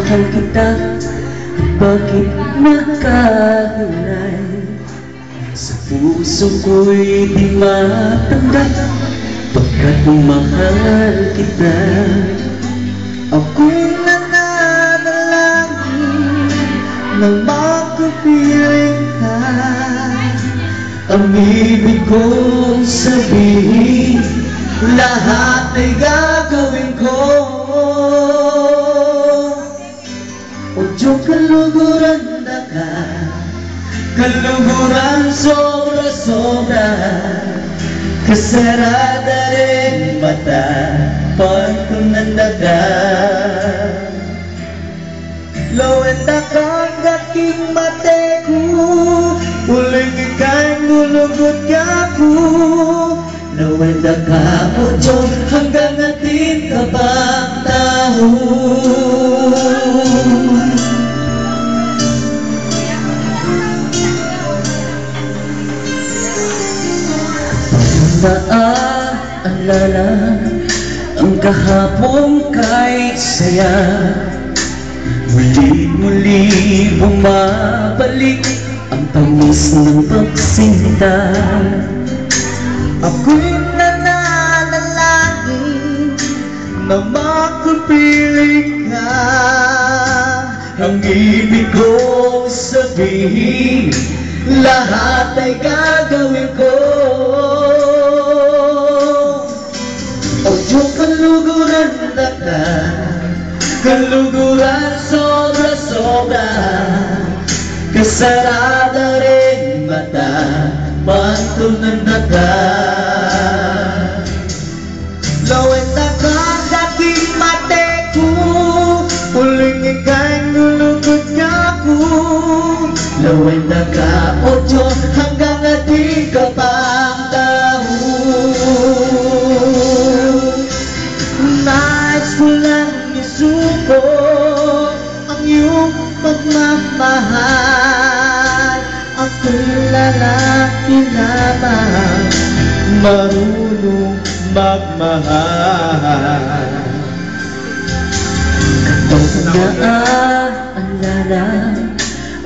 mahal kita, bakit nakahinay? Sa puso ko'y di matanggap, pagkat mahal kita. Ako'y nananalangin na makapiling ka. Ang ibig kong sabihin, lahat ay gagawin ko. O Diyos, kaluguran na ka, kaluguran sobra-sobra. Kasarada rin mata pag tumanda. Lawenda kang aking mateku, uling ika'y nulugot ka po. Lawenda ka o Diyos, hanggang natin ka bang tao. Naaalala ang kahapon kay saya, muli-muli bumabalik ang tamis ng pagsinta. Ako'y nananalangin na makapiling ka. Ang ibig kong sabihin, lahat ay gagawin ko. O Diyos, kaluguran na ka, kaluguran sobra-sobra. Kasarada rin mata pag tumanda ka. Lawenda kang aking mateku, uling ika'y nulugot ka po. Lawenda ka o Diyos, hanggang natin ka pang tao. Nais ko lang isuko ang iyong pagmamahal. Ako'y lalaki lamang, marunong magmahal. Naaalala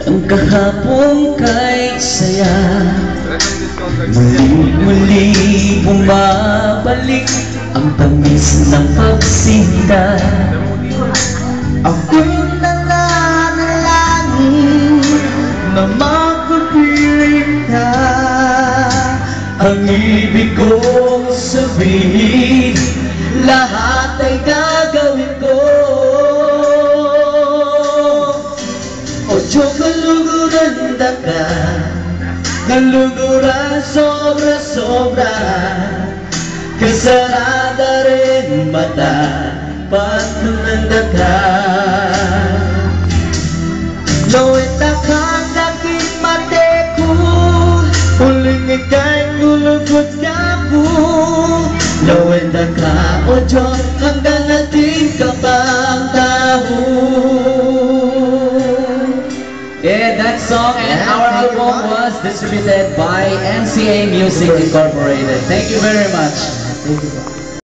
ang kahapon kay saya, muli-muli bumabalik ang tamis ng pagsinta. Ako'y nananalangin na makapiling ka. Ang ibig kong sabihin, lahat ay gagawin ko. O Diyos, kaluguran na ka, kaluguran sobra-sobra. Kasarada rin mata pag tumanda ka. Lawenda kang aking mateku, uling ika'y nulugot ka po. Lawenda ka o Diyos, hanggang natin ka pang tao. Yeah, that song and our album was distributed by NCA Music Incorporated. Thank you very much. Thank you.